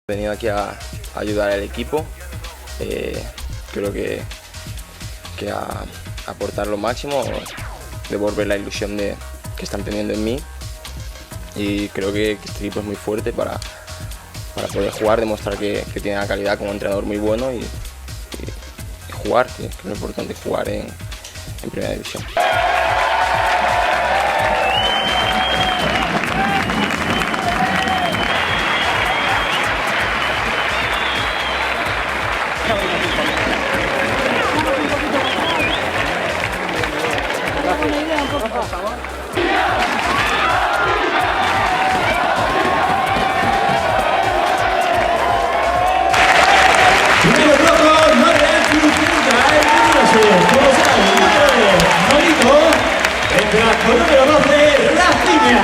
He venido aquí a ayudar al equipo, creo que a aportar lo máximo, devolver la ilusión que están teniendo en mí, y creo que este equipo es muy fuerte para poder jugar, demostrar que tiene la calidad como entrenador muy bueno y jugar, que es lo importante, jugar en primera división. Con número 12, Rafinha.